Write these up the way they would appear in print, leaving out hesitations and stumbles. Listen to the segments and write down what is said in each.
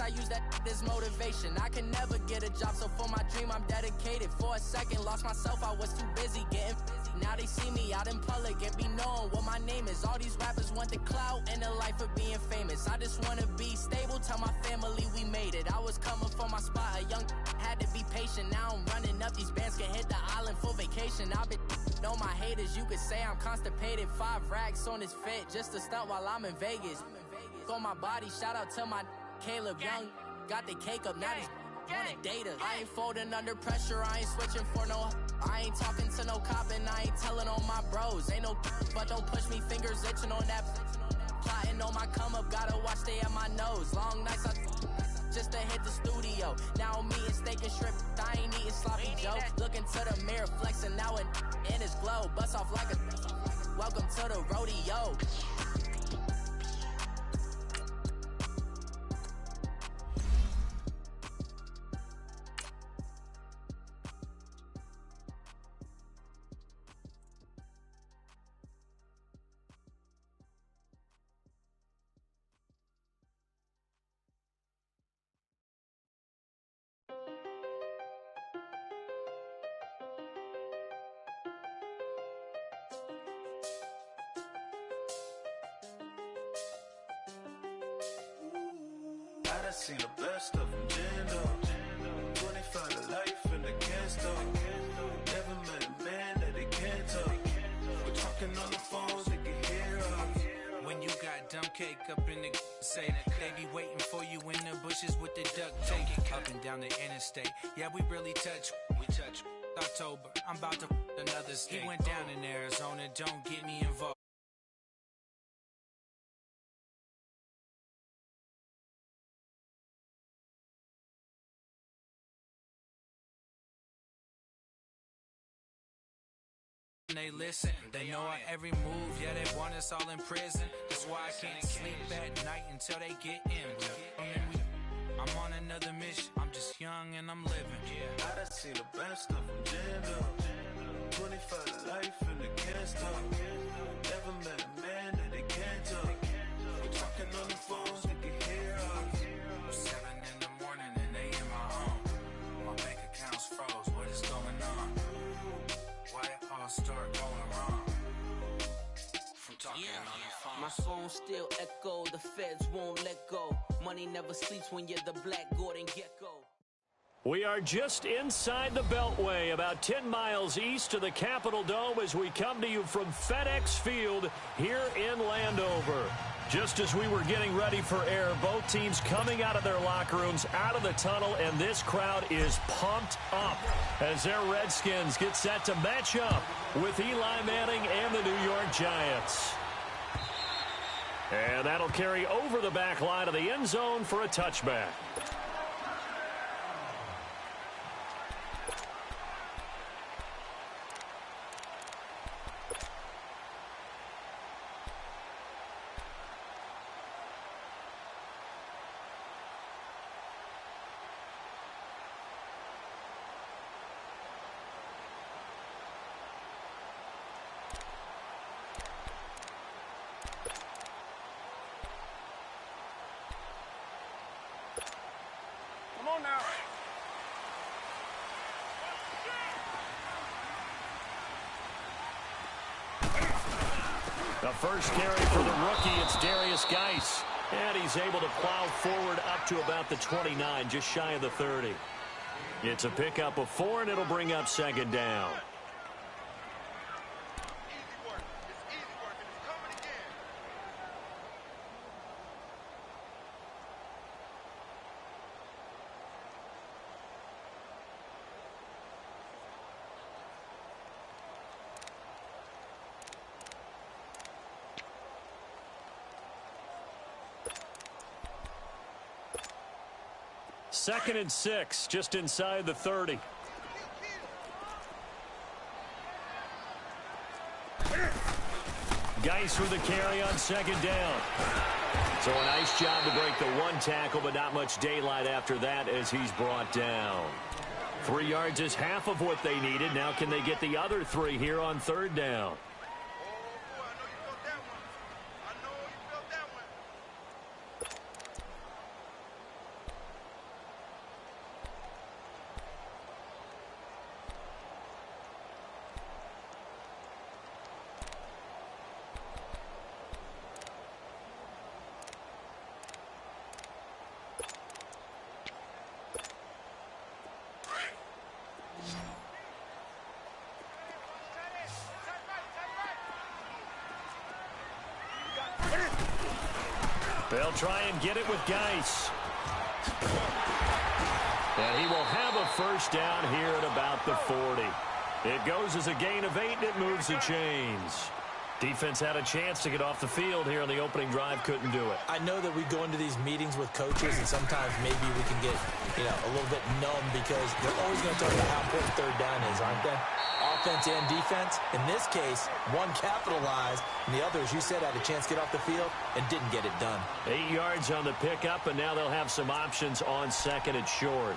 I use that as motivation. I can never get a job, so for my dream I'm dedicated. For a second, lost myself, I was too busy getting busy. Now they see me out in public and be knowing what my name is. All these rappers want the clout and the life of being famous. I just wanna be stable, tell my family we made it. I was coming for my spot, a young had to be patient. Now I'm running up, these bands can hit the island for vacation. I've been on my haters, you could say I'm constipated. 5 racks on his fit, just to stunt while I'm in Vegas. On my body, shout out to my Caleb Young. Got the cake up, now he's wanna date us. I ain't folding under pressure, I ain't switching for no. I ain't talking to no cop and I ain't telling on my bros. Ain't no but don't push me, fingers itching on that. Plotting on my come up, gotta watch stay at my nose. Long nights I just to hit the studio. Now I'm eating steak and shrimp, I ain't eating sloppy joes. Looking to the mirror, flexing now in his glow. Bust off like a welcome to the rodeo. I seen the best of them, Jando. 25 to life and they can't stop. Never met a man that they can't talk. We're talking on the phones, they can hear us. When you got dumb cake up in the say that they be waiting for you in the bushes with the duct tape. Up and down the interstate, yeah, we really touch. We touch. October, I'm about to another state. He went down in Arizona, don't get me involved. They listen, they know our every move, yeah, they want us all in prison. That's why I can't sleep at night until they get in. I'm on another mission, I'm just young and I'm living. I done seen the best of them, Jando. 25 to life and they can't stop. Never met a man that they can't talk. We're talking on the phones, they can hear us. 7 in the morning and they in my home. My bank account's froze, what is going on? Why it all start going wrong? From talking on the phone. My phone still echo, the feds won't let go. Money never sleeps when you're the Black Gordon Gecko. We are just inside the Beltway, about 10 miles east of the Capitol Dome as we come to you from FedEx Field here in Landover. Just as we were getting ready for air, both teams coming out of their locker rooms, out of the tunnel, and this crowd is pumped up as their Redskins get set to match up with Eli Manning and the New York Giants. And that'll carry over the back line of the end zone for a touchback. The first carry for the rookie, it's Darius Geis. And he's able to plow forward up to about the 29, just shy of the 30. It's a pickup of 4, and it'll bring up second down. Second and 6, just inside the 30. Geis with the carry on second down. So a nice job to break the one tackle, but not much daylight after that as he's brought down. 3 yards is half of what they needed. Now can they get the other 3 here on third down? They'll try and get it with Geis. And he will have a first down here at about the 40. It goes as a gain of 8, and it moves the chains. Defense had a chance to get off the field here on the opening drive, couldn't do it. I know that we go into these meetings with coaches, and sometimes maybe we can get, a little bit numb because they're always going to talk about how important third down is, aren't they? Offense and defense. In this case, one capitalized, and the other, as you said, had a chance to get off the field and didn't get it done. 8 yards on the pickup, and now they'll have some options on second and short.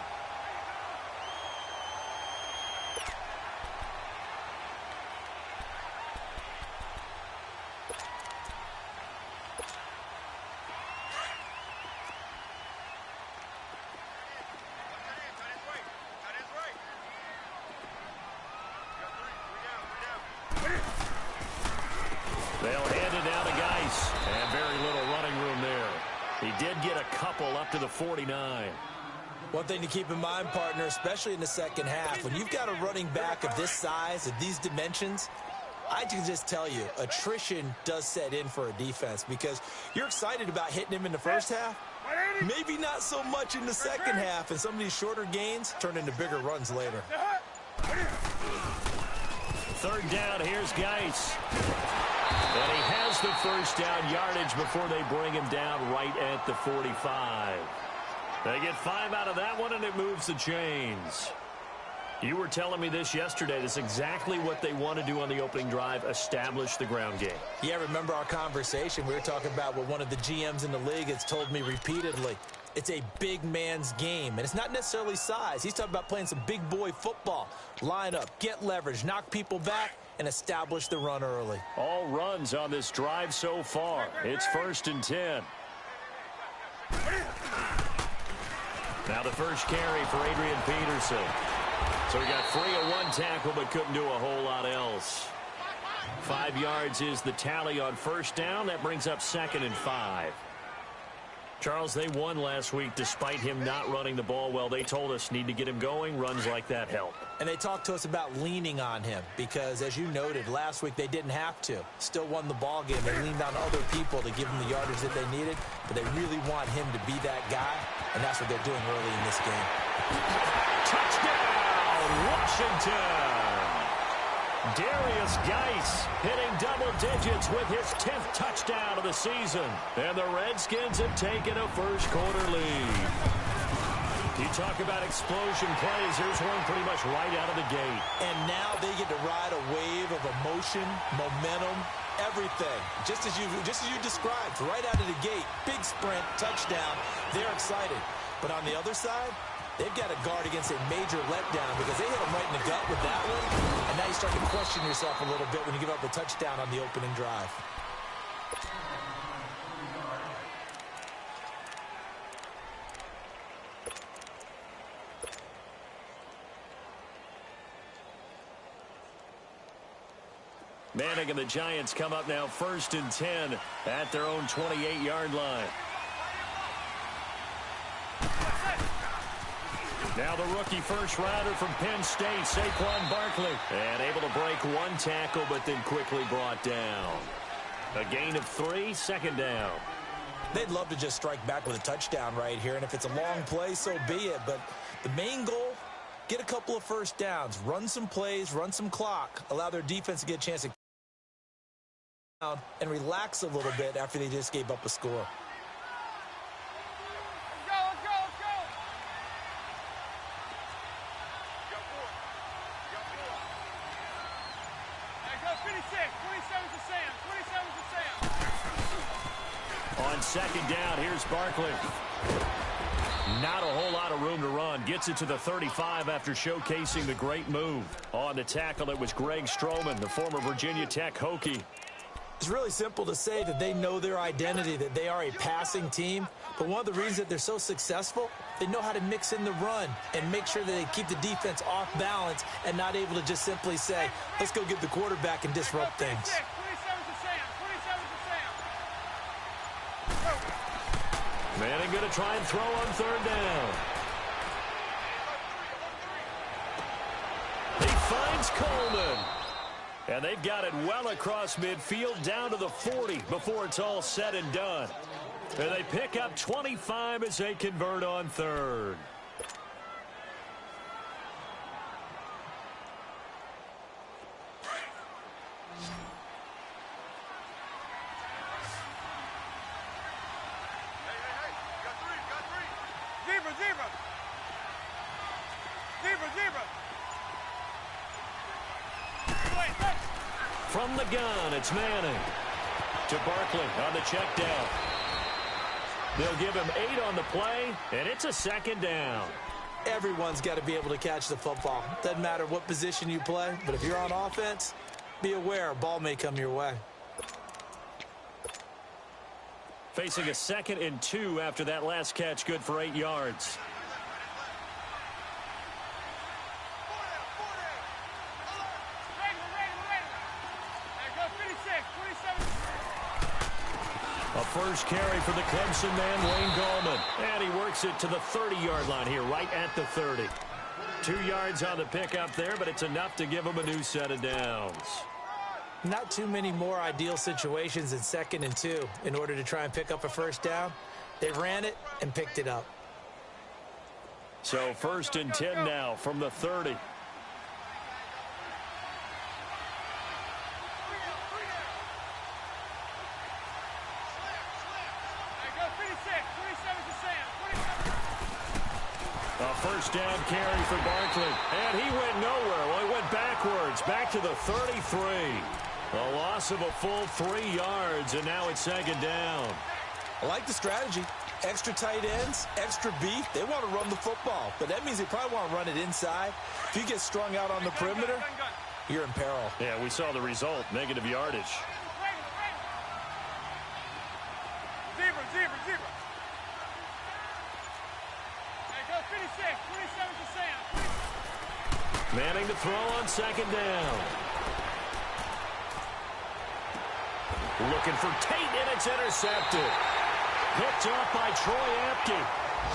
They'll hand it down to Geis, and very little running room there. He did get a couple up to the 49. One thing to keep in mind, partner, especially in the second half, when you've got a running back of this size, of these dimensions, I can just tell you, attrition does set in for a defense because you're excited about hitting him in the first half. Maybe not so much in the second half, and some of these shorter gains turn into bigger runs later. Third down, here's Geis. And he has the first down yardage before they bring him down right at the 45. They get 5 out of that one, and it moves the chains. You were telling me this yesterday. This is exactly what they want to do on the opening drive, establish the ground game. Yeah, remember our conversation? We were talking about what one of the GMs in the league has told me repeatedly. It's a big man's game, and it's not necessarily size. He's talking about playing some big boy football. Line up, get leverage, knock people back, and establish the run early. All runs on this drive so far. It's 1st and 10. Now the first carry for Adrian Peterson. So he got free of one tackle but couldn't do a whole lot else. 5 yards is the tally on first down. That brings up 2nd and 5. Charles, they won last week despite him not running the ball well. They told us need to get him going. Runs like that help. And they talked to us about leaning on him because, as you noted, last week they didn't have to. Still won the ball game. They leaned on other people to give them the yardage that they needed, but they really want him to be that guy, and that's what they're doing early in this game. Touchdown, Washington! Darius Geis hitting double digits with his 10th touchdown of the season. And the Redskins have taken a first-quarter lead. You talk about explosion plays. Here's one pretty much right out of the gate. And now they get to ride a wave of emotion, momentum, everything. Just as you described, right out of the gate. Big sprint, touchdown. They're excited. But on the other side, they've got to guard against a major letdown because they hit them right in the gut with that one. And now you start to question yourself a little bit when you give up a touchdown on the opening drive. Manning and the Giants come up now 1st and 10 at their own 28-yard line. Now the rookie first-rounder from Penn State, Saquon Barkley. And able to break one tackle, but then quickly brought down. A gain of 3, 2nd down. They'd love to just strike back with a touchdown right here, and if it's a long play, so be it. But the main goal, get a couple of first downs, run some plays, run some clock, allow their defense to get a chance to down and relax a little bit after they just gave up a score. On 2nd down, here's Barkley. Not a whole lot of room to run. Gets it to the 35 after showcasing the great move. On the tackle, it was Greg Stroman, the former Virginia Tech Hokie. It's really simple to say that they know their identity, that they are a passing team. But one of the reasons that they're so successful, they know how to mix in the run and make sure that they keep the defense off balance and not able to just simply say, let's go get the quarterback and disrupt things. Manning going to try and throw on 3rd down. He finds Coleman. And they've got it well across midfield down to the 40 before it's all said and done. And they pick up 25 as they convert on third. From the gun, it's Manning to Barkley on the check down. They'll give him 8 on the play, and it's a second down. Everyone's got to be able to catch the football. Doesn't matter what position you play, but if you're on offense, be aware a ball may come your way. Facing a 2nd and 2 after that last catch, good for 8 yards. A first carry for the Clemson man, Wayne Gallman. And he works it to the 30-yard line here, right at the 30. 2 yards on the pickup there, but it's enough to give him a new set of downs. Not too many more ideal situations in 2nd and 2 in order to try and pick up a first down. They ran it and picked it up. So 1st and 10 now from the 30. A first down carry for Barkley. And he went nowhere. Well, he went backwards, back to the 33. A loss of a full 3 yards, and now it's 2nd down. I like the strategy. Extra tight ends, extra beef. They want to run the football, but that means they probably want to run it inside. If you get strung out on the perimeter, you're in peril. Yeah, we saw the result, negative yardage. Zebra. Manning to throw on 2nd down. Looking for Tate, and it's intercepted. Picked off by Troy Apke.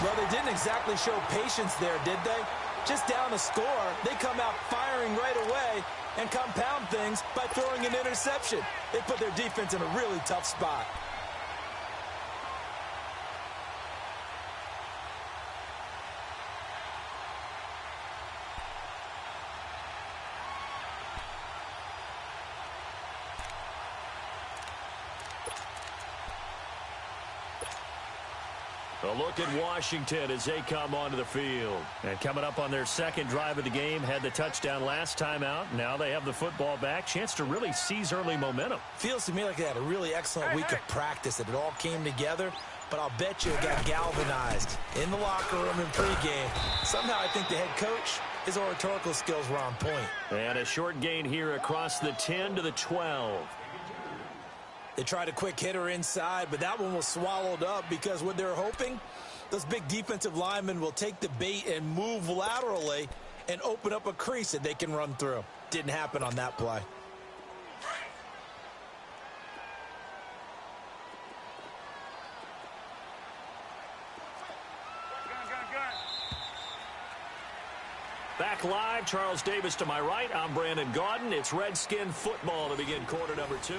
Well, they didn't exactly show patience there, did they? Just down a score, they come out firing right away and compound things by throwing an interception. They put their defense in a really tough spot. A look at Washington as they come onto the field. And coming up on their 2nd drive of the game, had the touchdown last time out. Now they have the football back. Chance to really seize early momentum. Feels to me like they had a really excellent week of practice, that it all came together. But I'll bet you it got galvanized in the locker room in pregame. Somehow I think the head coach, his oratorical skills were on point. And a short gain here across the 10 to the 12. They tried a quick hitter inside, but that one was swallowed up because what they're hoping, those big defensive linemen will take the bait and move laterally and open up a crease that they can run through. Didn't happen on that play. Back live, Charles Davis to my right. I'm Brandon Gaudin. It's Redskin football to begin quarter number 2.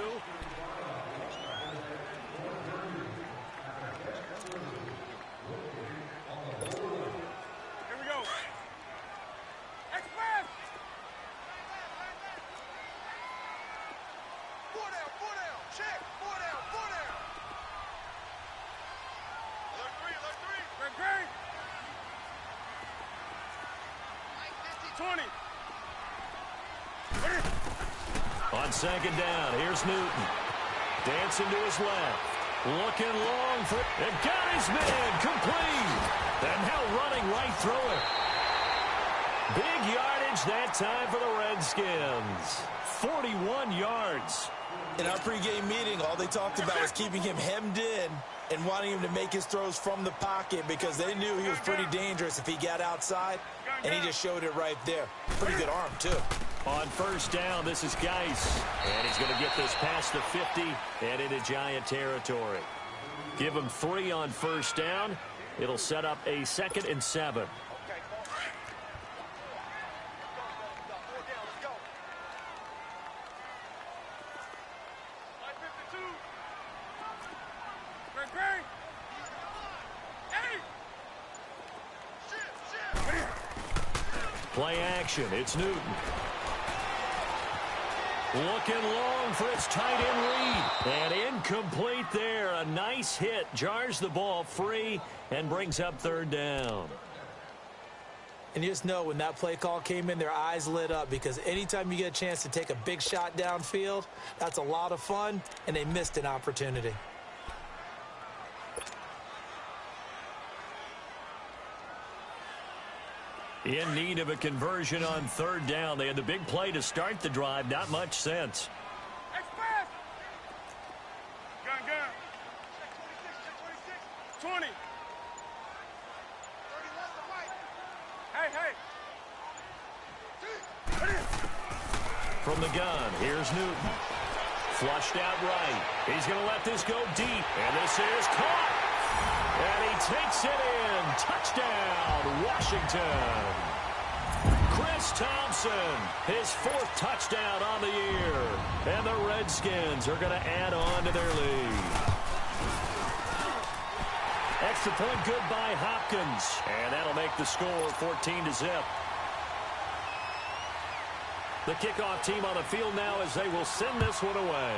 On 2nd down, here's Newton. Dancing to his left. Looking long for it. And got his man complete. And now running right through it. Big yardage that time for the Redskins. 41 yards. In our pregame meeting, all they talked about was keeping him hemmed in and wanting him to make his throws from the pocket because they knew he was pretty dangerous if he got outside, and he just showed it right there. Pretty good arm, too. On 1st down, this is Geis. And he's going to get this past the 50 and into Giant territory. Give him 3 on 1st down. It'll set up a 2nd and 7. Play action. It's Newton. Looking long for its tight end read. And incomplete there. A nice hit. Jars the ball free and brings up third down. And you just know when that play call came in, their eyes lit up, because anytime you get a chance to take a big shot downfield, that's a lot of fun, and they missed an opportunity. In need of a conversion on third down. They had the big play to start the drive. Not much sense. Express. Gun. 20. Hey. From the gun, here's Newton. Flushed out right. He's going to let this go deep. And this is caught. And he takes it in. Touchdown, Washington. Chris Thompson, his 4th touchdown on the year. And the Redskins are going to add on to their lead. Extra point good by Hopkins. And that'll make the score 14-0. The kickoff team on the field now as they will send this one away.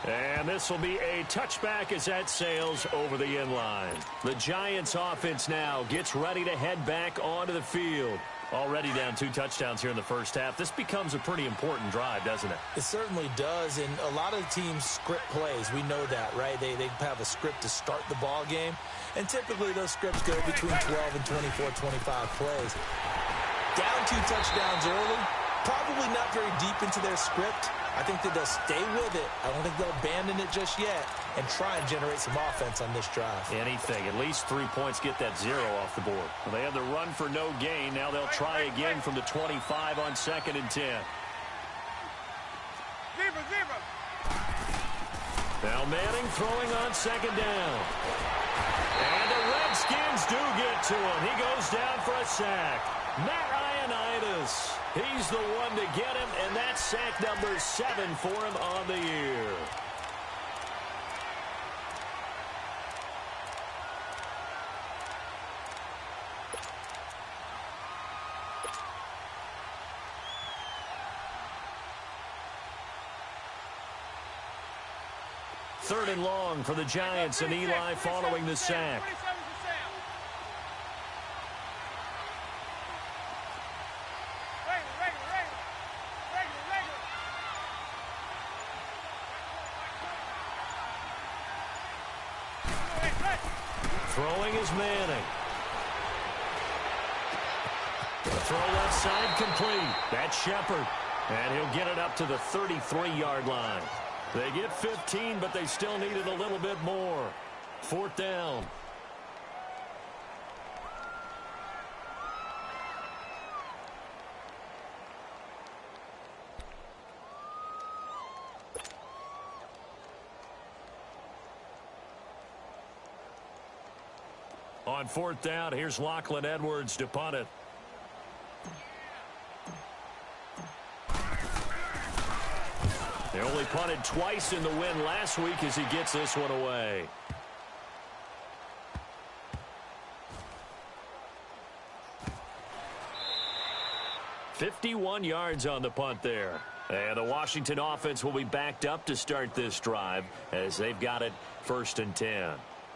And this will be a touchback as that sails over the end line. The Giants offense now gets ready to head back onto the field. Already down 2 touchdowns here in the first half. This becomes a pretty important drive, doesn't it? It certainly does, and a lot of teams script plays. We know that, right? They have a script to start the ball game, and typically those scripts go between 12 and 24, 25 plays. Down 2 touchdowns early, probably not very deep into their script. I think that they'll stay with it. I don't think they'll abandon it just yet and try and generate some offense on this drive. Anything. At least 3 points, get that 0 off the board. Well, they had the run for no gain. Now they'll try again from the 25 on 2nd and 10. Zebra. Now Manning throwing on 2nd down. And the Redskins do get to him. He goes down for a sack. Matt Ioannidis. He's the one to get him, and that's sack number 7 for him on the year. Third and long for the Giants, and Eli following the sack. Throwing is Manning. The throw left side complete. That's Shepard. And he'll get it up to the 33-yard line. They get 15, but they still needed a little bit more. 4th down. On 4th down, here's Lachlan Edwards to punt it. They only punted twice in the win last week as he gets this one away. "51 yards on the punt there. And the Washington offense will be backed up to start this drive as they've got it 1st and 10.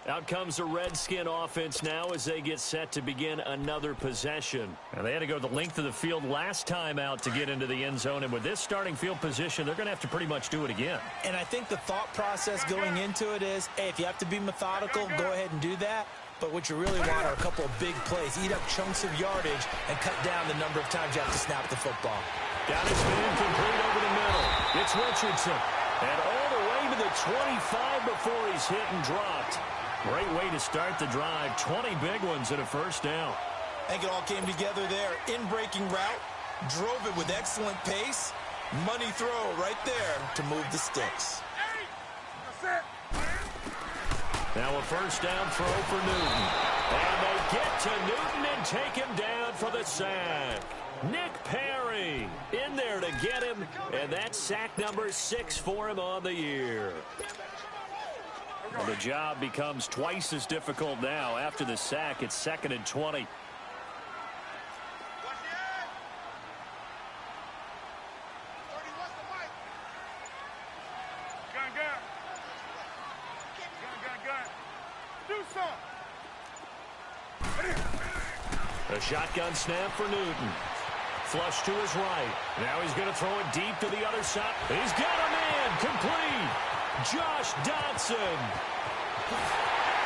Out comes the Redskin offense now as they get set to begin another possession. And they had to go the length of the field last time out to get into the end zone. And with this starting field position, they're going to have to pretty much do it again. And I think the thought process going into it is, hey, if you have to be methodical, go ahead and do that. But what you really want are a couple of big plays. Eat up chunks of yardage and cut down the number of times you have to snap the football. Got his man complete over the middle. It's Richardson. And all the way to the 25 before he's hit and dropped. Great way to start the drive. 20 big ones and a 1st down. I think it all came together there. In-breaking route. Drove it with excellent pace. Money throw right there to move the sticks. Now a 1st down throw for Newton. And they get to Newton and take him down for the sack. Nick Perry in there to get him. And that's sack number 6 for him on the year. Well, the job becomes twice as difficult now. After the sack, it's 2nd and 20. A shotgun snap for Newton. Flush to his right. Now he's going to throw it deep to the other side. He's got a man. Complete. Josh Dotson.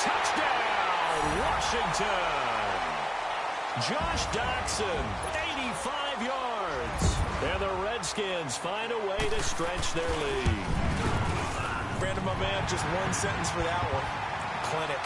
Touchdown, Washington. Josh Dotson, 85 yards. And the Redskins find a way to stretch their lead. Brandon, my man, just one sentence for that one. Clinic.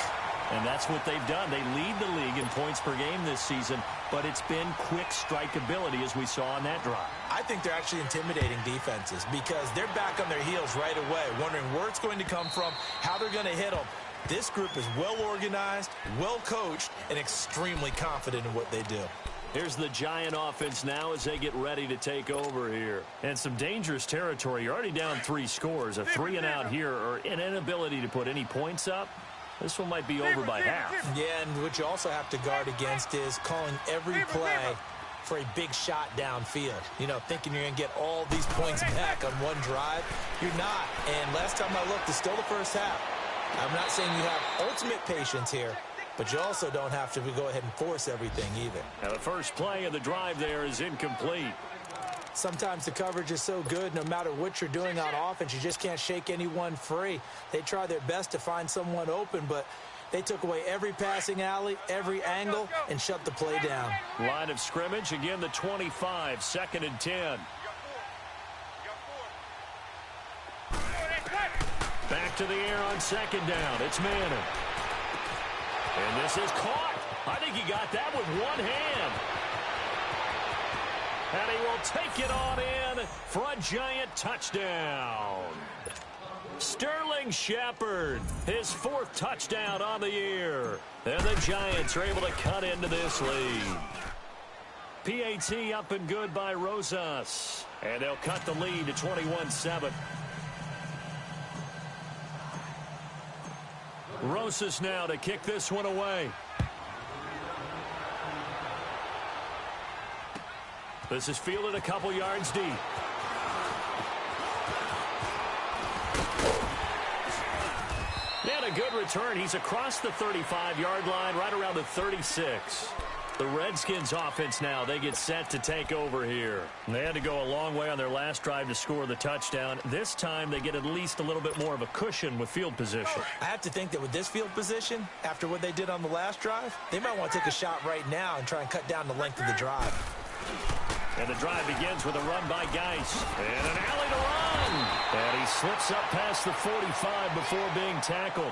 And that's what they've done. They lead the league in points per game this season, but it's been quick strikeability as we saw on that drive. I think they're actually intimidating defenses because they're back on their heels right away, wondering where it's going to come from, how they're going to hit them. This group is well organized, well coached, and extremely confident in what they do. Here's the Giant offense now as they get ready to take over here. And some dangerous territory. You're already down 3 scores. A 3-and-out here or an inability to put any points up. This one might be over by half. Yeah, and what you also have to guard against is calling every play for a big shot downfield. You know, thinking you're going to get all these points back on one drive. You're not. And last time I looked, it's still the first half. I'm not saying you have ultimate patience here, but you also don't have to go ahead and force everything either. Now the first play of the drive there is incomplete. Sometimes the coverage is so good, no matter what you're doing on offense, you just can't shake anyone free. They try their best to find someone open, but they took away every passing alley, every angle, and shut the play down. Line of scrimmage, again the 25, 2nd and 10. Back to the air on 2nd down. It's Manning. And this is caught. I think he got that with one hand. And he will take it on in for a Giant touchdown. Sterling Shepard, his 4th touchdown on the year. And the Giants are able to cut into this lead. PAT up and good by Rosas. And they'll cut the lead to 21-7. Rosas now to kick this one away. This is fielded a couple yards deep. And a good return. He's across the 35-yard line, right around the 36. The Redskins offense now, they get set to take over here. They had to go a long way on their last drive to score the touchdown. This time they get at least a little bit more of a cushion with field position. I have to think that with this field position, after what they did on the last drive, they might want to take a shot right now and try and cut down the length of the drive. And the drive begins with a run by Geis. And an alley to run. And he slips up past the 45 before being tackled.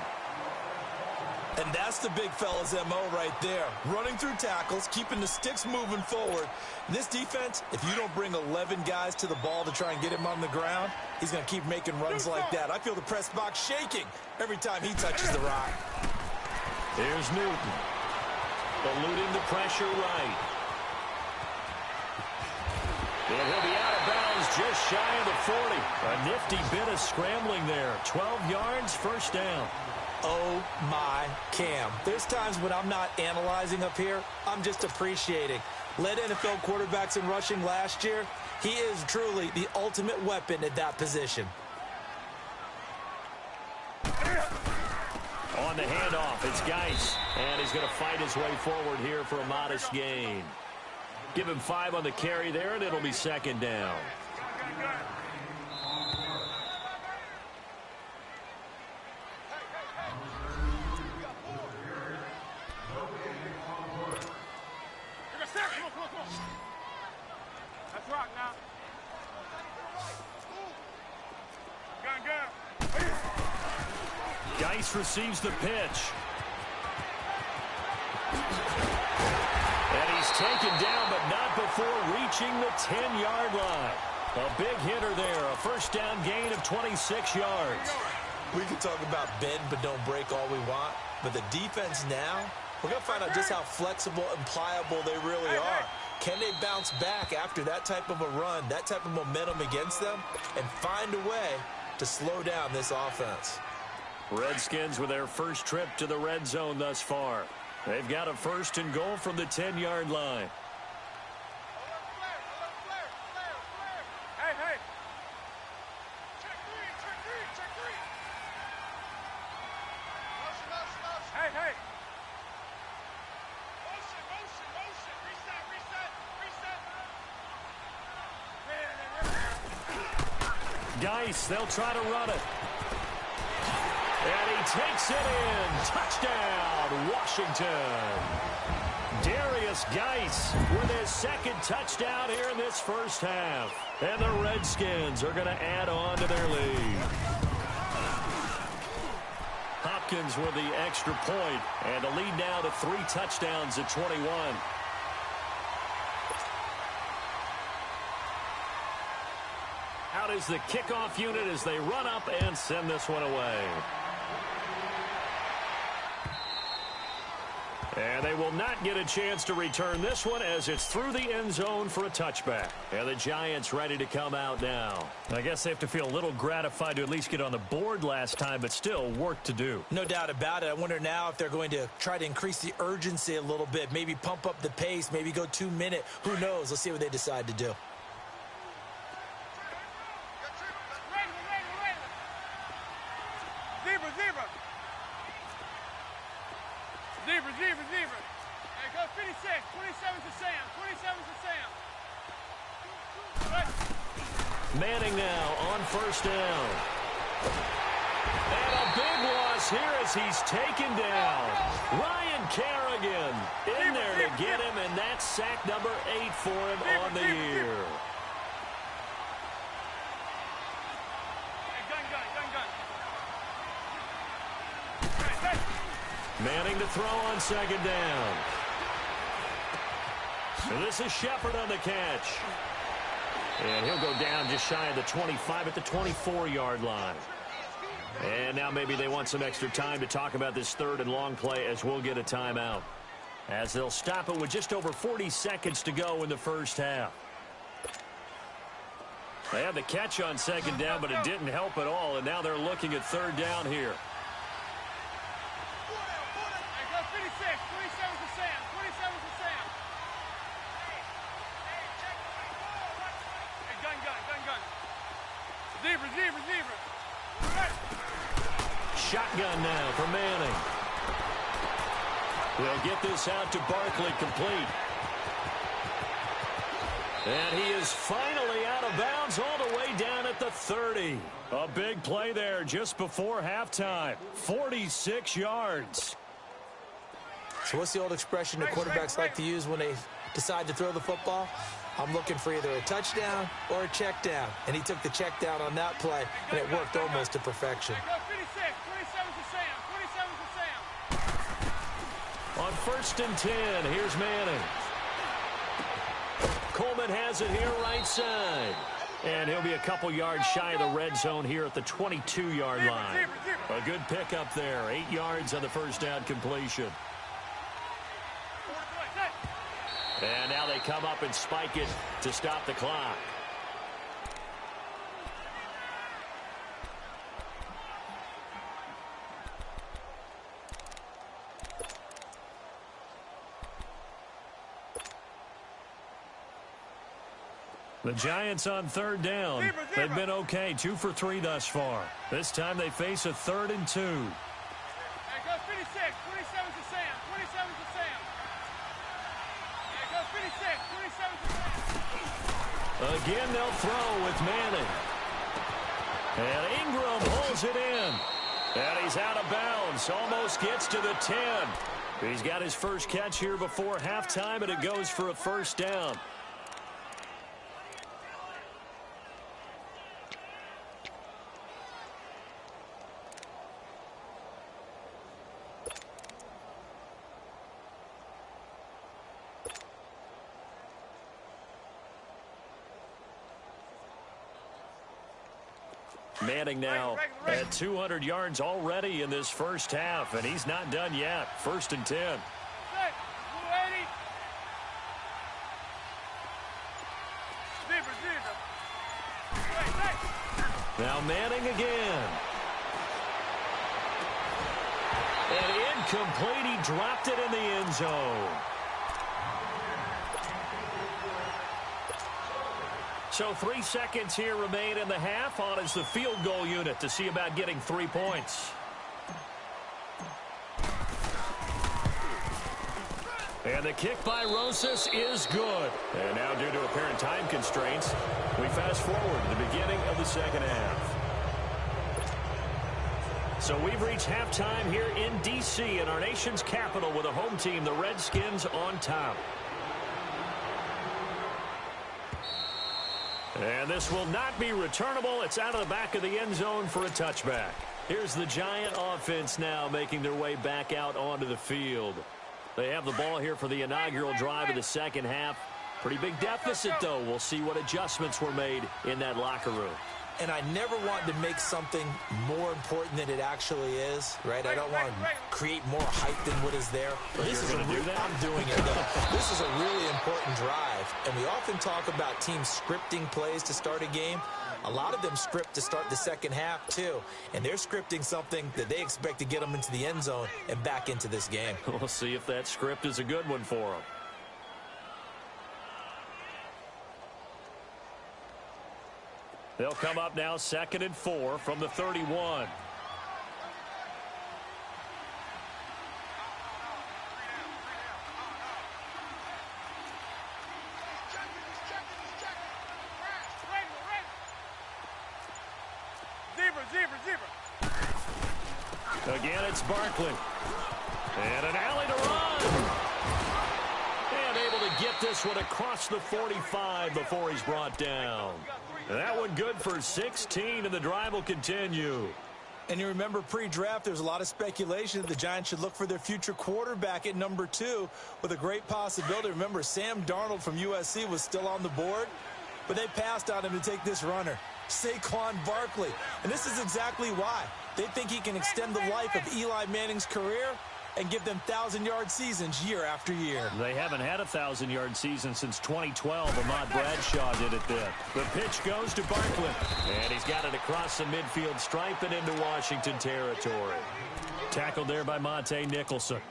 And that's the big fella's MO right there. Running through tackles, keeping the sticks moving forward. This defense, if you don't bring 11 guys to the ball to try and get him on the ground, he's going to keep making runs like that. I feel the press box shaking every time he touches the rock. Here's Newton. Eluding the pressure right. And he'll be out of bounds just shy of the 40. A nifty bit of scrambling there. 12 yards, 1st down. Oh, my Cam. There's times when I'm not analyzing up here. I'm just appreciating. Led NFL quarterbacks in rushing last year. He is truly the ultimate weapon at that position. On the handoff, it's Geis. And he's going to fight his way forward here for a modest gain. Give him 5 on the carry there, and it'll be 2nd down. Let's rock now. Geis receives the pitch. And he's taken down, but not before reaching the 10-yard line. A big hitter there, a 1st down gain of 26 yards. We can talk about bend but don't break all we want, but the defense now, we're going to find out just how flexible and pliable they really are. Can they bounce back after that type of a run, that type of momentum against them, and find a way to slow down this offense? Redskins with their first trip to the red zone thus far. They've got a 1st and goal from the 10-yard line. Hey, hey. Check three. Motion. Hey, hey. Motion. Geis, they'll try to run it. And he takes it in. Touchdown, Washington. Darius Geis with his 2nd touchdown here in this first half. And the Redskins are going to add on to their lead. Hopkins with the extra point, and the lead now to 3 touchdowns at 21. Out is the kickoff unit as they run up and send this one away. And they will not get a chance to return this one as it's through the end zone for a touchback. And the Giants ready to come out now. I guess they have to feel a little gratified to at least get on the board last time, but still work to do. No doubt about it. I wonder now if they're going to try to increase the urgency a little bit, maybe pump up the pace, maybe go 2-minute. Who knows? Let's see what they decide to do. Zebra. Hey, go 56. 27's to Sam. 27's to Sam. Right. Manning now on 1st down. And a big loss here as he's taken down. Ryan Kerrigan in there to get him, and that's sack number 8 for him on the year. Manning to throw on 2nd down. So this is Shepard on the catch. And he'll go down just shy of the 25 at the 24-yard line. And now maybe they want some extra time to talk about this 3rd and long play as we'll get a timeout. As they'll stop it with just over 40 seconds to go in the first half. They had the catch on 2nd down, but it didn't help at all. And now they're looking at 3rd down here. Zebra. Shotgun now for Manning. They'll get this out to Barkley complete. And he is finally out of bounds all the way down at the 30. A big play there just before halftime. 46 yards. So what's the old expression that quarterbacks like to use when they decide to throw the football? I'm looking for either a touchdown or a check down. And he took the check down on that play, and it worked almost to perfection. On 1st and 10, here's Manning. Coleman has it here right side. And he'll be a couple yards shy of the red zone here at the 22-yard line. A good pickup there. 8 yards on the 1st down completion. And now they come up and spike it to stop the clock. The Giants on 3rd down. They've been okay, 2 for 3 thus far. This time they face a 3rd and 2. Hey, go 56. 27's to Sam. 27's to Sam. Hey, go 56. 27's to Sam. Again, they'll throw with Manning. And Ingram pulls it in. And he's out of bounds. Almost gets to the 10. He's got his first catch here before halftime, and it goes for a 1st down. Manning now at 200 yards already in this first half, and he's not done yet. 1st and 10. Now Manning again. And incomplete. He dropped it in the end zone. So 3 seconds here remain in the half. On is the field goal unit to see about getting 3 points. And the kick by Rosas is good. And now, due to apparent time constraints, we fast forward to the beginning of the second half. So we've reached halftime here in D.C. in our nation's capital with a home team, the Redskins, on top. And this will not be returnable. It's out of the back of the end zone for a touchback. Here's the Giant offense now making their way back out onto the field. They have the ball here for the inaugural drive of the second half. Pretty big deficit, though. We'll see what adjustments were made in that locker room. And I never want to make something more important than it actually is, right? I don't want to create more hype than what is there. But this is I'm doing it, though. This is a really important drive. And we often talk about teams scripting plays to start a game. A lot of them script to start the second half, too. And they're scripting something that they expect to get them into the end zone and back into this game. We'll see if that script is a good one for them. They'll come up now 2nd and 4 from the 31. Again, it's Barkley. And an alley to run. And able to get this one across the 45 before he's brought down. And that one good for 16, and the drive will continue. And you remember pre-draft, there's a lot of speculation that the Giants should look for their future quarterback at number 2 with a great possibility. Remember, Sam Darnold from USC was still on the board, but they passed on him to take this runner, Saquon Barkley. And this is exactly why. They think he can extend the life of Eli Manning's career and give them 1,000-yard seasons year after year. They haven't had a 1,000-yard season since 2012. Ahmad Bradshaw did it then. The pitch goes to Barkley, and he's got it across the midfield stripe and into Washington territory. Tackled there by Monte Nicholson.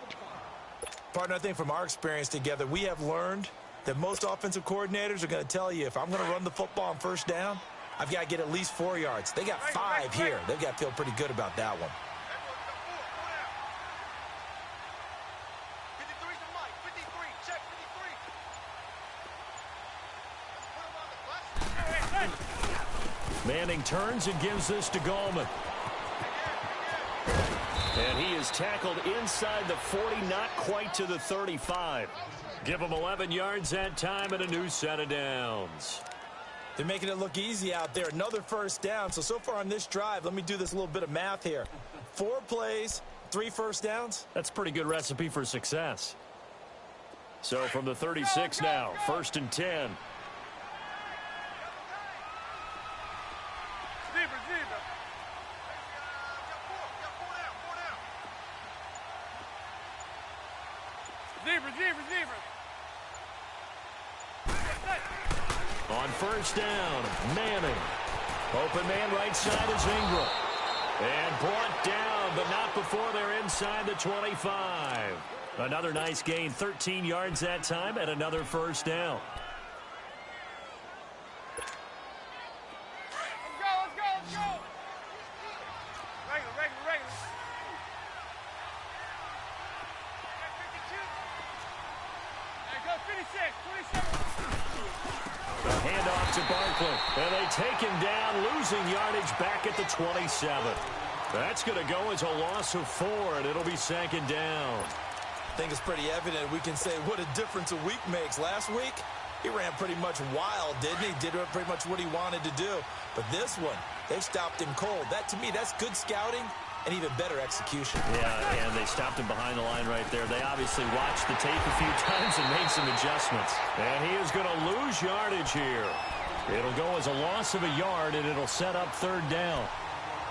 Partner, I think from our experience together, we have learned that most offensive coordinators are going to tell you, if I'm going to run the football on first down, I've got to get at least 4 yards. They got 5 here. They've got to feel pretty good about that one. Manning turns and gives this to Gallman. And he is tackled inside the 40, not quite to the 35. Give him 11 yards that time and a new set of downs. They're making it look easy out there. Another first down. So far on this drive, let me do this little bit of math here. 4 plays, 3 first downs. That's a pretty good recipe for success. So from the 36 now, 1st and 10. On first down, Manning. Open man right side is Ingram. And brought down, but not before they're inside the 25. Another nice gain, 13 yards that time, and another first down. Let's go. Regular. Go 56, 27. A handoff to Barkley, and they take him down, losing yardage back at the 27. That's going to go as a loss of 4, and it'll be 2nd down. I think it's pretty evident. We can say what a difference a week makes. Last week, he ran pretty much wild, didn't he? Did pretty much what he wanted to do. But this one, they've stopped him cold. That, to me, that's good scouting and even better execution. Yeah, and they stopped him behind the line right there. They obviously watched the tape a few times and made some adjustments. And he is going to lose yardage here. It'll go as a loss of a yard, and it'll set up 3rd down.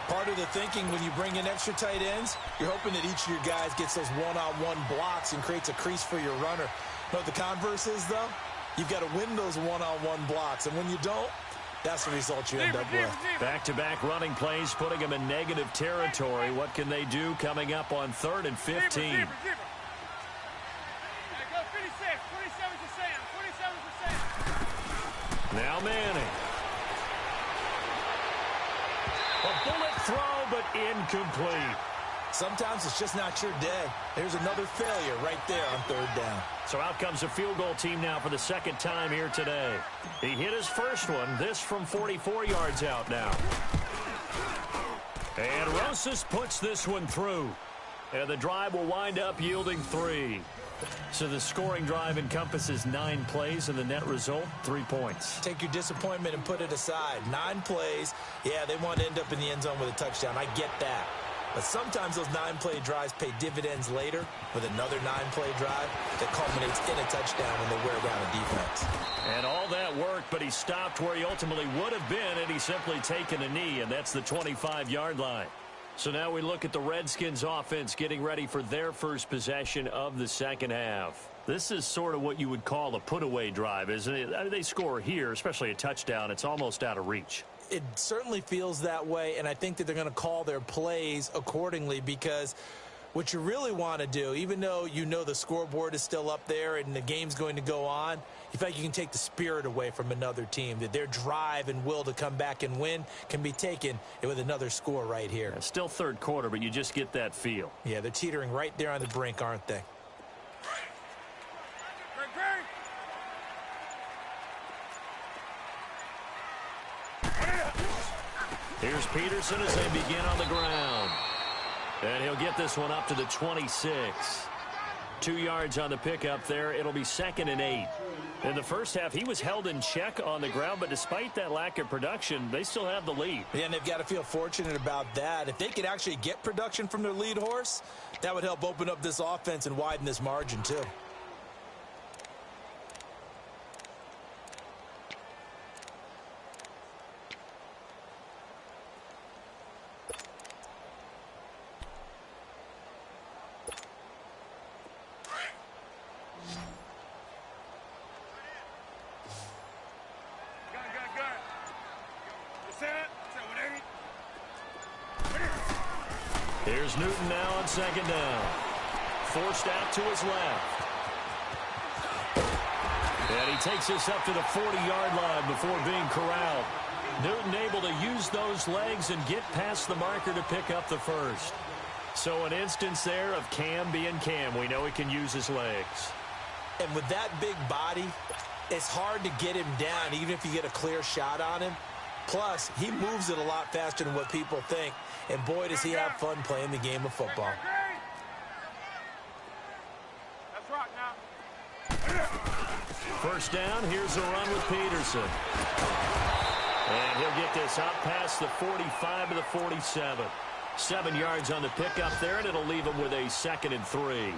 Part of the thinking when you bring in extra tight ends, you're hoping that each of your guys gets those one-on-one blocks and creates a crease for your runner. You know what the converse is, though? You've got to win those one-on-one blocks, and when you don't, That's the result you end up with. Back-to-back running plays, putting them in negative territory. What can they do coming up on 3rd and 15? Go 56, 27's the Sam, 27's the Sam. Now Manning. A bullet throw, but incomplete. Sometimes it's just not your day. There's another failure right there on 3rd down. So out comes a field goal team now for the 2nd time here today. He hit his first one, this from 44 yards out now. And Rosas puts this one through. And the drive will wind up yielding 3. So the scoring drive encompasses 9 plays, and the net result, 3 points. Take your disappointment and put it aside. 9 plays. Yeah, they want to end up in the end zone with a touchdown. I get that. But sometimes those 9-play drives pay dividends later with another 9-play drive that culminates in a touchdown when they wear down a defense. And all that work, but he stopped where he ultimately would have been, and he's simply taken a knee, and that's the 25-yard line. So now we look at the Redskins offense getting ready for their first possession of the second half. This is sort of what you would call a put-away drive, isn't it? I mean, they score here, especially a touchdown. It's almost out of reach. It certainly feels that way, and I think that they're going to call their plays accordingly, because what you really want to do, even though you know the scoreboard is still up there and the game's going to go on, you feel like you can take the spirit away from another team, that their drive and will to come back and win can be taken with another score right here. It's still 3rd quarter, but you just get that feel. Yeah, they're teetering right there on the brink, aren't they? Here's Peterson as they begin on the ground. And he'll get this one up to the 26. 2 yards on the pickup there. It'll be 2nd and 8. In the first half, he was held in check on the ground, but despite that lack of production, they still have the lead. Yeah, and they've got to feel fortunate about that. If they could actually get production from their lead horse, that would help open up this offense and widen this margin too. Here's Newton now on 2nd down. Forced out to his left. And he takes this up to the 40-yard line before being corralled. Newton able to use those legs and get past the marker to pick up the first. So an instance there of Cam being Cam. We know he can use his legs. And with that big body, it's hard to get him down even if you get a clear shot on him. Plus, he moves it a lot faster than what people think. And boy, does he have fun playing the game of football. That's right now. First down, here's a run with Peterson. And he'll get this out past the 45 to the 47. 7 yards on the pickup there, and it'll leave him with a 2nd and 3.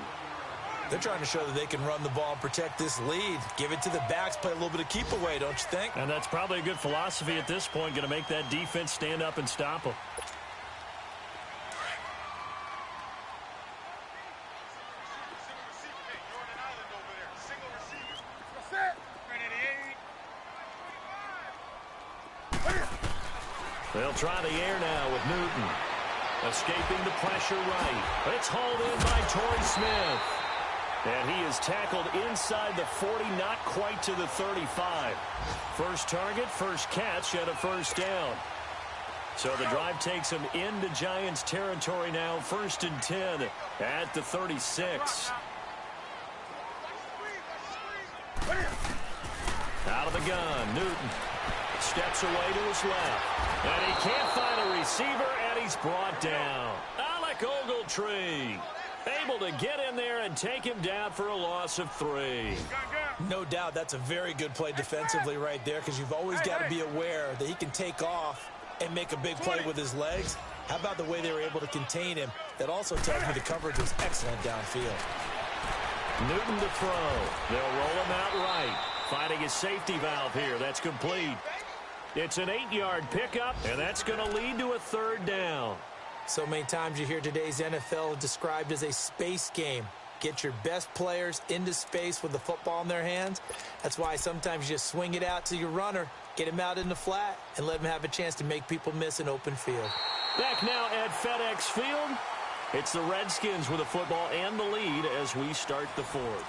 They're trying to show that they can run the ball and protect this lead. Give it to the backs, play a little bit of keep away, don't you think? And that's probably a good philosophy at this point, going to make that defense stand up and stop them. They'll try the air now with Newton. Escaping the pressure right. It's hauled in by Torrey Smith. And he is tackled inside the 40, not quite to the 35. First target, first catch, and a first down. So the drive takes him into Giants territory now. 1st and 10 at the 36. Out of the gun, Newton steps away to his left. And he can't find a receiver, and he's brought down. Alec Ogletree able to get in there and take him down for a loss of 3. No doubt that's a very good play defensively right there, because you've always got to be aware that he can take off and make a big play with his legs. How about the way they were able to contain him? That also tells me the coverage was excellent downfield. Newton to throw. They'll roll him out right. Finding his safety valve here. That's complete. It's an 8-yard pickup, and that's going to lead to a 3rd down. So many times you hear today's NFL described as a space game. Get your best players into space with the football in their hands. That's why sometimes you just swing it out to your runner, Get him out in the flat and let him have a chance to make people miss an open field. Back now at FedEx Field, it's the Redskins with the football and the lead as we start the fourth.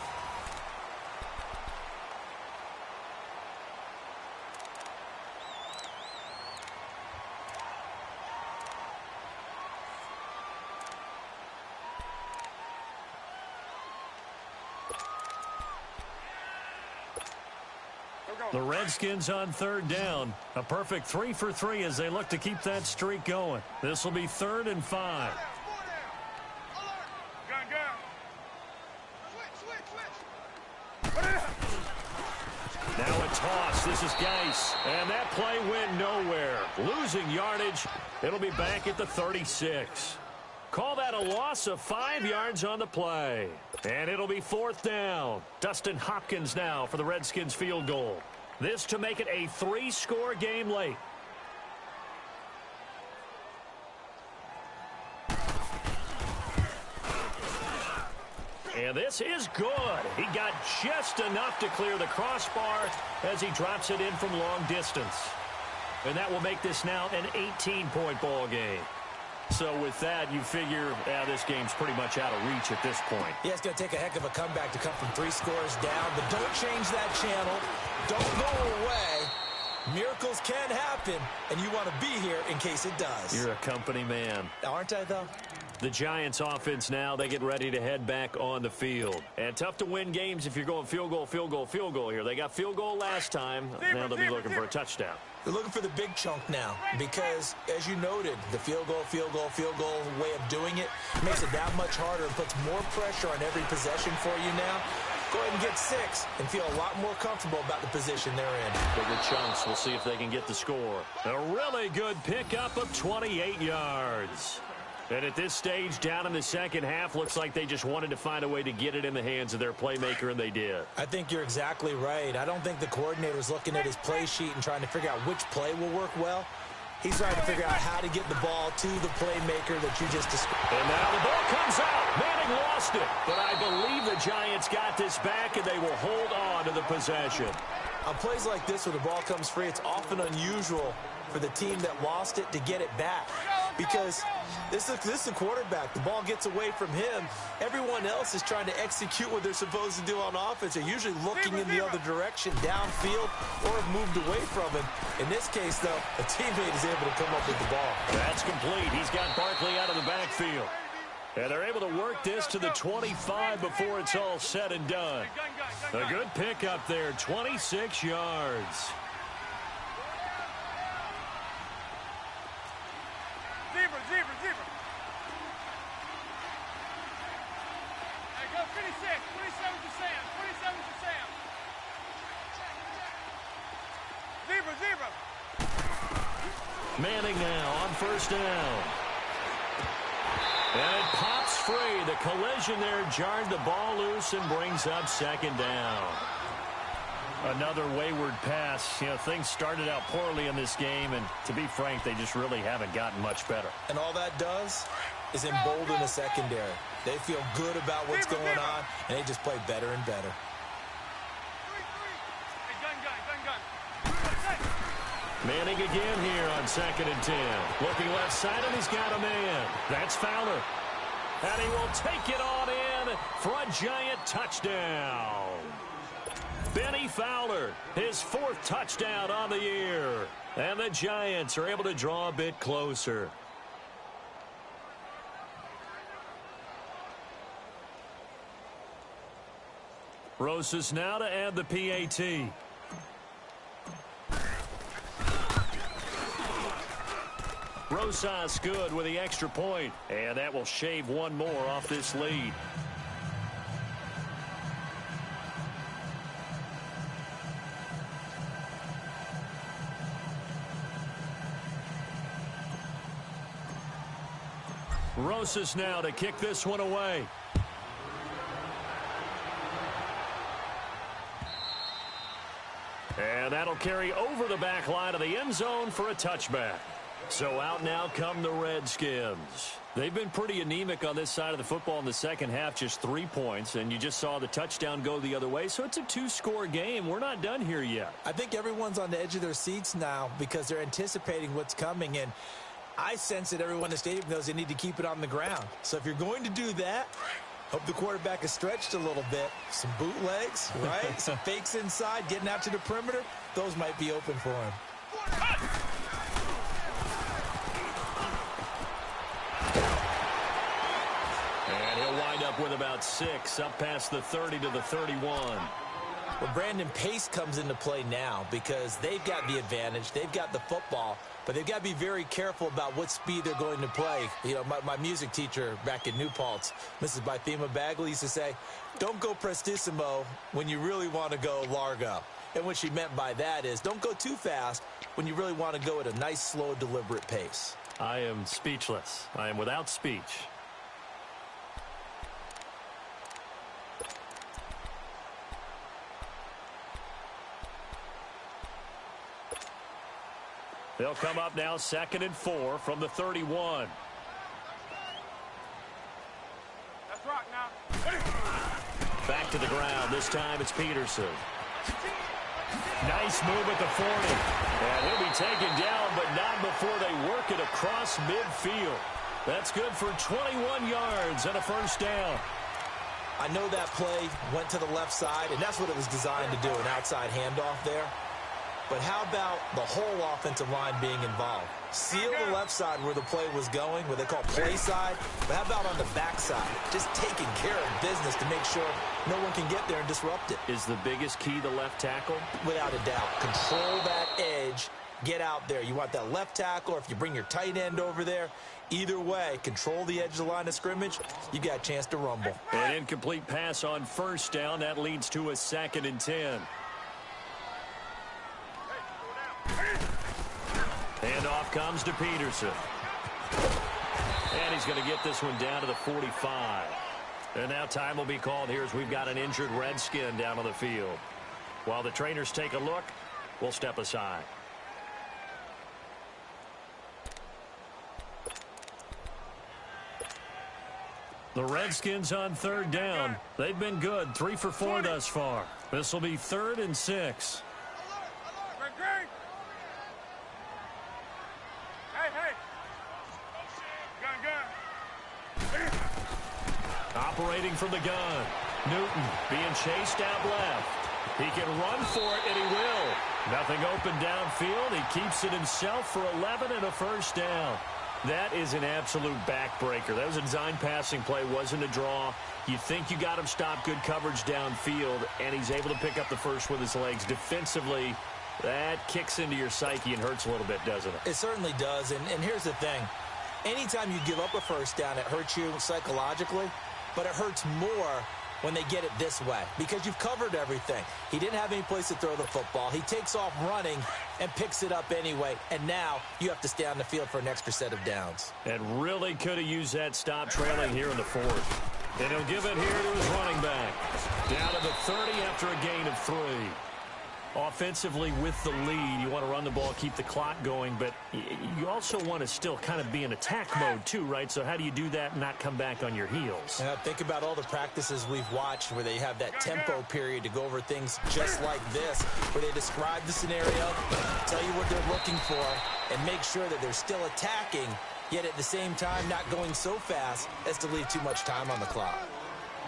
The Redskins on third down. A perfect 3 for 3 as they look to keep that streak going. This will be 3rd and 5. Now a toss. This is Geis. And that play went nowhere. Losing yardage. It'll be back at the 36. Call that a loss of 5 yards on the play. And it'll be 4th down. Dustin Hopkins now for the Redskins field goal. This to make it a 3-score game late. And this is good. He got just enough to clear the crossbar as he drops it in from long distance. And that will make this now an 18-point ball game. So with that, you figure this game's pretty much out of reach at this point. Yeah, it's going to take a heck of a comeback to come from 3 scores down. But don't change that channel. Don't go away. Miracles can happen, and you want to be here in case it does. You're a company man. Aren't I, though? The Giants offense now, they get ready to head back on the field. And tough to win games if you're going field goal, field goal, field goal here. They got field goal last time. Now they'll be looking for a touchdown. They're looking for the big chunk now because, as you noted, the field goal way of doing it makes it that much harder and puts more pressure on every possession for you now. Go ahead and get 6 and feel a lot more comfortable about the position they're in. Bigger chunks. We'll see if they can get the score. A really good pickup of 28 yards. And at this stage, down in the second half, looks like they just wanted to find a way to get it in the hands of their playmaker, and they did. I think you're exactly right. I don't think the coordinator's looking at his play sheet and trying to figure out which play will work well. He's trying to figure out how to get the ball to the playmaker that you just described. And now the ball comes out. Manning lost it. But I believe the Giants got this back, and they will hold on to the possession. On plays like this where the ball comes free, it's often unusual for the team that lost it to get it back. Because this is the quarterback. The ball gets away from him. Everyone else is trying to execute what they're supposed to do on offense. They're usually looking in the other direction, downfield, or have moved away from him. In this case, though, a teammate is able to come up with the ball. That's complete. He's got Barkley out of the backfield. And they're able to work this to the 25 before it's all said and done. A good pickup there, 26 yards. Zebra. Hey, go 56. 27 to Sam. 27 to Sam. Zebra. Manning now on first down. And it pops free. The collision there jarred the ball loose and brings up second down. Another wayward pass. You know, things started out poorly in this game, and to be frank, they just really haven't gotten much better. And all that does is embolden the secondary. They feel good about what's going on, and they just play better and better. Hey, gun. Manning again here on 2nd and 10. Looking left side, and he's got a man. That's Fowler. And he will take it on in for a Giant touchdown. Benny Fowler, his 4th touchdown on the year. And the Giants are able to draw a bit closer. Rosas now to add the PAT. Rosas good with the extra point. And that will shave one more off this lead. Rosas now to kick this one away. And that'll carry over the back line of the end zone for a touchback. So out now come the Redskins. They've been pretty anemic on this side of the football in the second half, just 3 points, and you just saw the touchdown go the other way, so it's a 2-score game. We're not done here yet. I think everyone's on the edge of their seats now because they're anticipating what's coming, and I sense that everyone in the stadium knows they need to keep it on the ground. So if you're going to do that, hope the quarterback is stretched a little bit. Some bootlegs, right? Some fakes inside, getting out to the perimeter. Those might be open for him. And he'll wind up with about 6, up past the 30 to the 31. Well, Brandon, pace comes into play now because they've got the advantage. They've got the football, but they've got to be very careful about what speed they're going to play. You know, my music teacher back in New Paltz, Mrs. Bythema Bagley, used to say, don't go prestissimo when you really want to go largo. And what she meant by that is don't go too fast when you really want to go at a nice, slow, deliberate pace. I am speechless. I am without speech. They'll come up now 2nd and 4 from the 31. Let's rock now. Back to the ground. This time it's Peterson. Nice move at the 40. And he'll be taken down, but not before they work it across midfield. That's good for 21 yards and a first down. I know that play went to the left side, and that's what it was designed to do, an outside handoff there. But how about the whole offensive line being involved? Seal the left side where the play was going, what they call play side. But how about on the back side? Just taking care of business to make sure no one can get there and disrupt it. Is the biggest key the left tackle? Without a doubt. Control that edge. Get out there. You want that left tackle, or if you bring your tight end over there, either way, control the edge of the line of scrimmage, you got a chance to rumble. An incomplete pass on first down. That leads to a 2nd and 10. Handoff comes to Peterson. And he's going to get this one down to the 45. And now time will be called here as we've got an injured Redskin down on the field. While the trainers take a look, we'll step aside. The Redskins on 3rd down. They've been good, 3 for 4 thus far. This will be 3rd and 6. Operating from the gun. Newton being chased out left. He can run for it, and he will. Nothing open downfield. He keeps it himself for 11 and a first down. That is an absolute backbreaker. That was a design passing play, wasn't a draw. You think you got him stopped, good coverage downfield, and he's able to pick up the first with his legs. Defensively, that kicks into your psyche and hurts a little bit, doesn't it? It certainly does, and here's the thing. Anytime you give up a first down, it hurts you psychologically, but it hurts more when they get it this way because you've covered everything. He didn't have any place to throw the football. He takes off running and picks it up anyway, and now you have to stay on the field for an extra set of downs. And really could have used that stop trailing here in the 4th. And he'll give it here to his running back. Down to the 30 after a gain of 3. Offensively with the lead, you want to run the ball, keep the clock going, but you also want to still kind of be in attack mode too, right? So how do you do that and not come back on your heels? And think about all the practices we've watched where they have that tempo period to go over things just like this, where they describe the scenario, tell you what they're looking for, and make sure that they're still attacking, yet at the same time not going so fast as to leave too much time on the clock.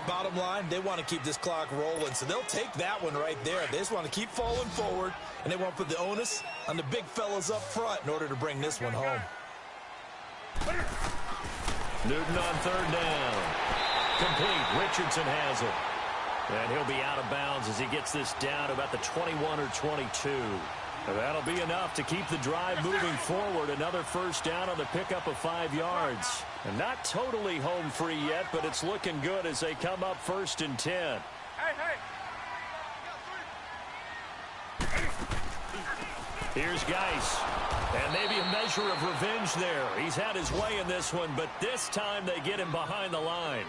Bottom line, they want to keep this clock rolling, so they'll take that one right there. They just want to keep falling forward, and they want to put the onus on the big fellas up front in order to bring this one home. Newton on 3rd down. Complete. Richardson has it. And he'll be out of bounds as he gets this down to about the 21 or 22. And that'll be enough to keep the drive moving forward. Another first down on the pickup of 5 yards. And not totally home free yet, but it's looking good as they come up 1st and 10. Here's Geis. And maybe a measure of revenge there. He's had his way in this one, but this time they get him behind the line.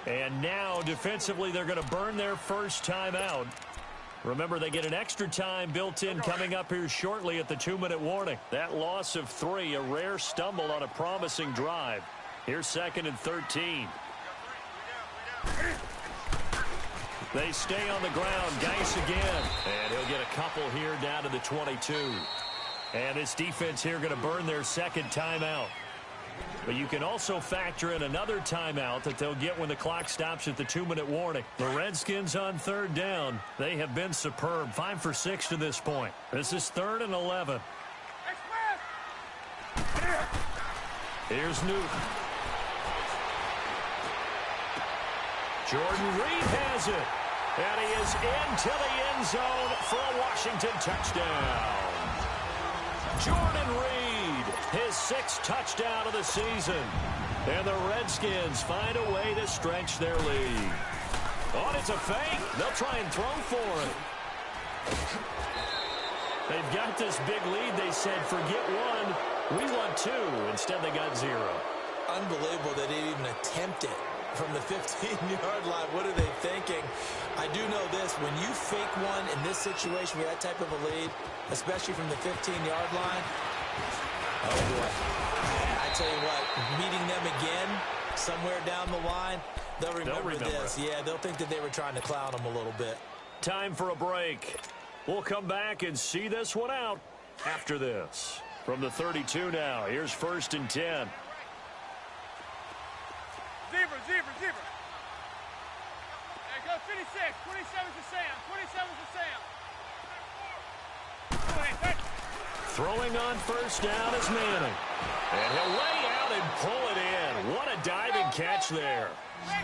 And now defensively they're going to burn their first time out. Remember, they get an extra time built in coming up here shortly at the 2-minute warning. That loss of 3, a rare stumble on a promising drive. Here's 2nd and 13. They stay on the ground. Geis again. And he'll get a couple here down to the 22. And this defense here going to burn their 2nd timeout. But you can also factor in another timeout that they'll get when the clock stops at the 2-minute warning. The Redskins on 3rd down. They have been superb. 5 for 6 to this point. This is 3rd and 11. Here's Newton. Jordan Reed has it. And he is into the end zone for a Washington touchdown. Jordan Reed, his 6th touchdown of the season. And the Redskins find a way to stretch their lead. Oh, it's a fake. They'll try and throw for it. They've got this big lead. They said, forget 1, we want 2. Instead, they got 0. Unbelievable that they even attempt it from the 15-yard line. What are they thinking? I do know this. When you fake one in this situation with that type of a lead, especially from the 15-yard line, oh, boy. I tell you what, meeting them again somewhere down the line, they'll remember this. Yeah, they'll think that they were trying to clown them a little bit. Time for a break. We'll come back and see this one out after this. From the 32 now, here's 1st and 10. Zebra. There goes 56. 27's to Sam. 27's to Sam. Throwing on 1st down is Manning. And he'll lay out and pull it in. What a diving catch there.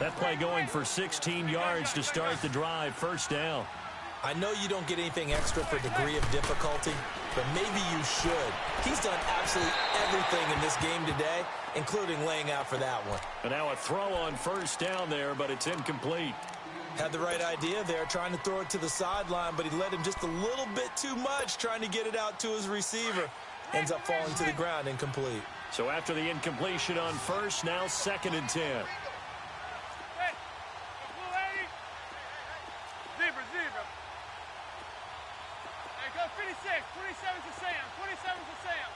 That play going for 16 yards to start the drive. 1st down. I know you don't get anything extra for degree of difficulty, but maybe you should. He's done absolutely everything in this game today, including laying out for that one. And now a throw on 1st down there, but it's incomplete. Had the right idea there, trying to throw it to the sideline, but he led him just a little bit too much, trying to get it out to his receiver. Ends up falling to the ground, incomplete. So after the incompletion on 1st, now 2nd and 10. Zebra. There goes 56. 27's to Sam. 27's to Sam.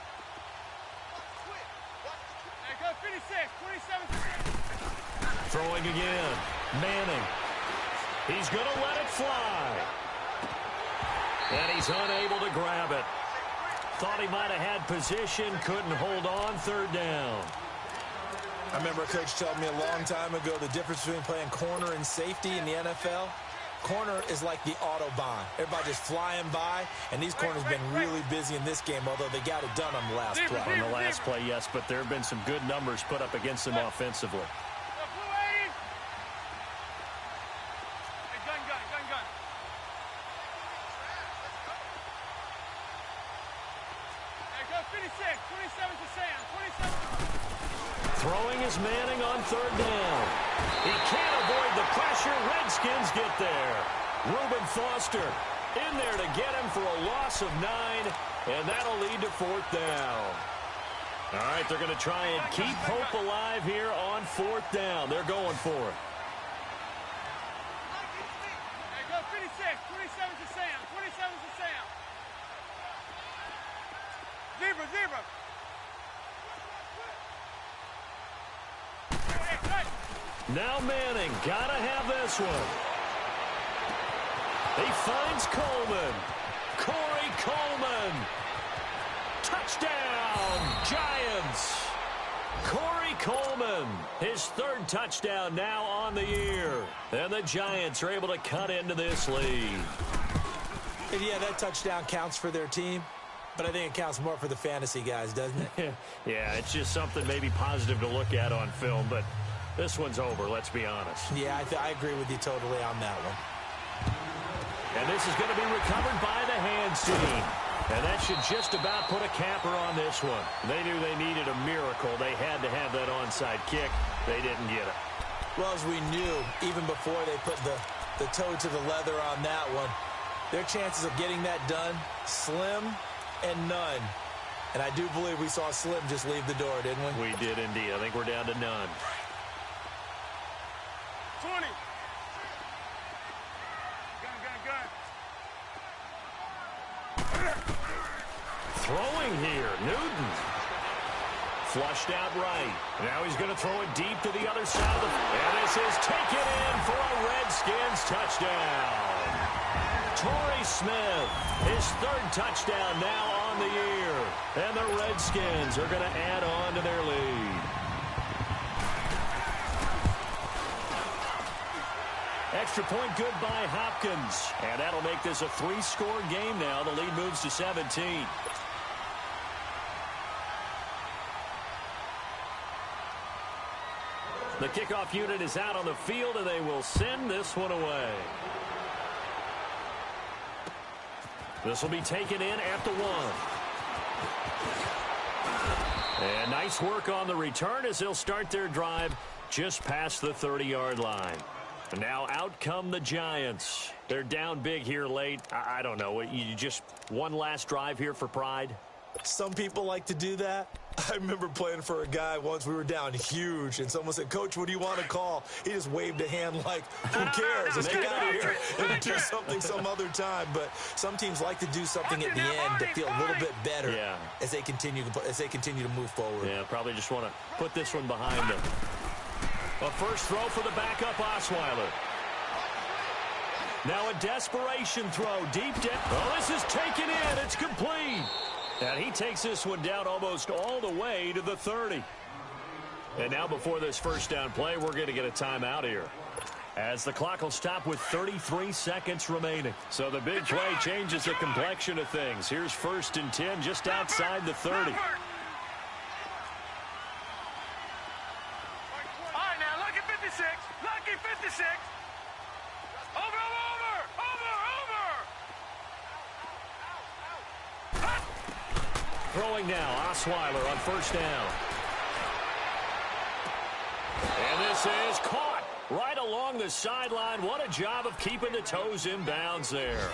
There goes 56. 27's to Sam. Throwing again. Manning. He's going to let it fly. And he's unable to grab it. Thought he might have had position, couldn't hold on. 3rd down. I remember a coach telling me a long time ago the difference between playing corner and safety in the NFL. Corner is like the Autobahn. Everybody just flying by, and these corners have been really busy in this game, although they got it done on the last play. On the last play, yes, but there have been some good numbers put up against them offensively. Throwing is Manning on 3rd down. He can't avoid the pressure. Redskins get there. Reuben Foster in there to get him for a loss of 9, and that'll lead to 4th down. All right, they're going to try and keep hope alive here on 4th down. They're going for it. There goes 56. 27's to Sam. 27's to Sam. Zebra. Now Manning, gotta have this one. He finds Coleman. Corey Coleman. Touchdown, Giants. Corey Coleman, his 3rd touchdown now on the year. And the Giants are able to cut into this lead. And yeah, that touchdown counts for their team, but I think it counts more for the fantasy guys, doesn't it? Yeah, it's just something maybe positive to look at on film, but this one's over, let's be honest. Yeah, I agree with you totally on that one. And this is going to be recovered by the hands team. And that should just about put a capper on this one. They knew they needed a miracle. They had to have that onside kick. They didn't get it. Well, as we knew, even before they put the toe to the leather on that one, their chances of getting that done, slim and none. And I do believe we saw Slim just leave the door, didn't we? We did indeed. I think we're down to none. 20. Gun. throwing here. Newton. Flushed out right. Now he's going to throw it deep to the other side of the... And this is taken in for a Redskins touchdown. Torrey Smith, his third touchdown now on the year. And the Redskins are going to add on to their lead. Extra point good by Hopkins. And that'll make this a 3-score game now. The lead moves to 17. The kickoff unit is out on the field, and they will send this one away. This will be taken in at the 1. And nice work on the return as they'll start their drive just past the 30-yard line. And now out come the Giants. They're down big here late. I don't know. You just one last drive here for pride? Some people like to do that. I remember playing for a guy once. We were down huge, and someone said, "Coach, what do you want to call?" He just waved a hand like, "Who cares? Let's get out of here and do something some other time." But some teams like to do something at the end to feel a little bit better as they continue to move forward. Yeah, probably just want to put this one behind them. A first throw for the backup Osweiler. Now a desperation throw deep down. Oh, this is taken in. It's complete. And he takes this one down almost all the way to the 30. And now before this first down play, we're going to get a timeout here, as the clock will stop with 33 seconds remaining. So the big play changes the complexion of things. Here's 1st and 10 just outside the 30. All right, now look at 56. Lucky 56. Over. Throwing now, Osweiler on first down. And this is caught right along the sideline. What a job of keeping the toes in bounds there.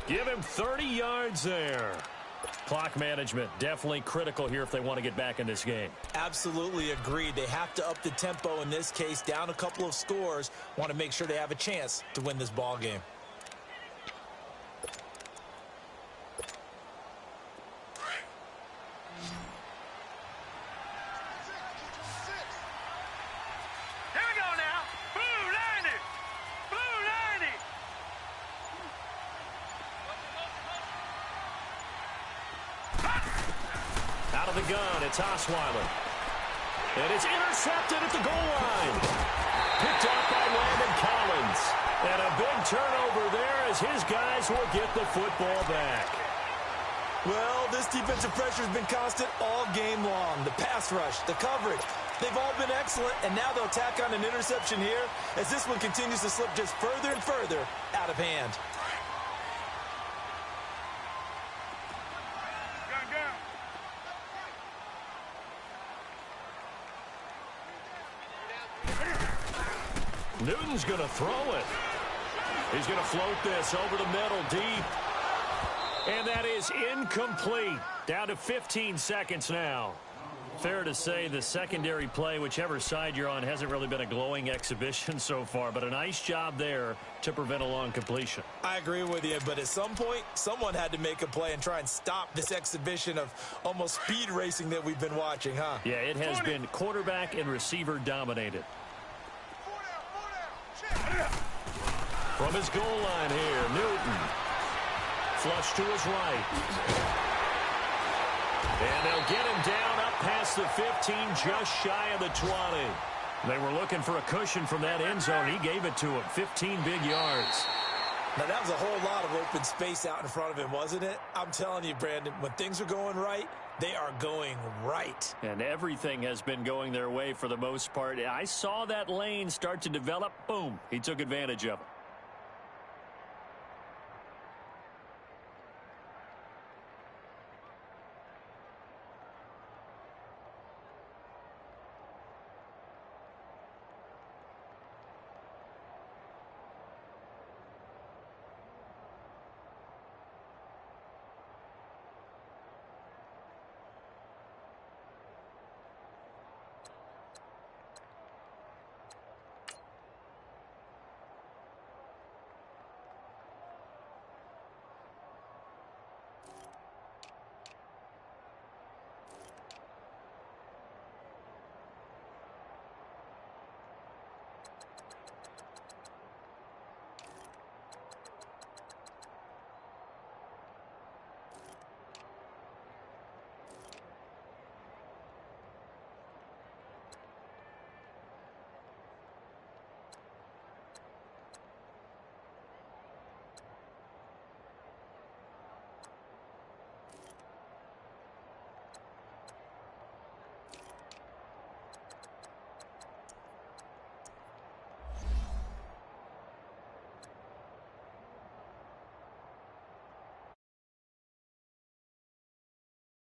Give him 30 yards there. Clock management definitely critical here if they want to get back in this game. Absolutely agreed. They have to up the tempo in this case, down a couple of scores. Want to make sure they have a chance to win this ball game. Out of the gun, it's Osweiler. And it's intercepted at the goal line. Picked off by Landon Collins. And a big turnover there as his guys will get the football back. Well, this defensive pressure has been constant all game long. The pass rush, the coverage, they've all been excellent, and now they'll tack on an interception here as this one continues to slip just further and further out of hand. Newton's going to throw it. He's going to float this over the middle deep. And that is incomplete. Down to 15 seconds now. Fair to say the secondary play, whichever side you're on, hasn't really been a glowing exhibition so far, but a nice job there to prevent a long completion. I agree with you, but at some point, someone had to make a play and try and stop this exhibition of almost speed racing that we've been watching, huh? Yeah, it has been quarterback and receiver dominated. From his goal line here, Newton. Flush to his right. And they'll get him down up past the 15, just shy of the 20. They were looking for a cushion from that end zone. He gave it to him, 15 big yards. Now, that was a whole lot of open space out in front of him, wasn't it? I'm telling you, Brandon, when things are going right, they are going right. And everything has been going their way for the most part. I saw that lane start to develop. Boom. He took advantage of it.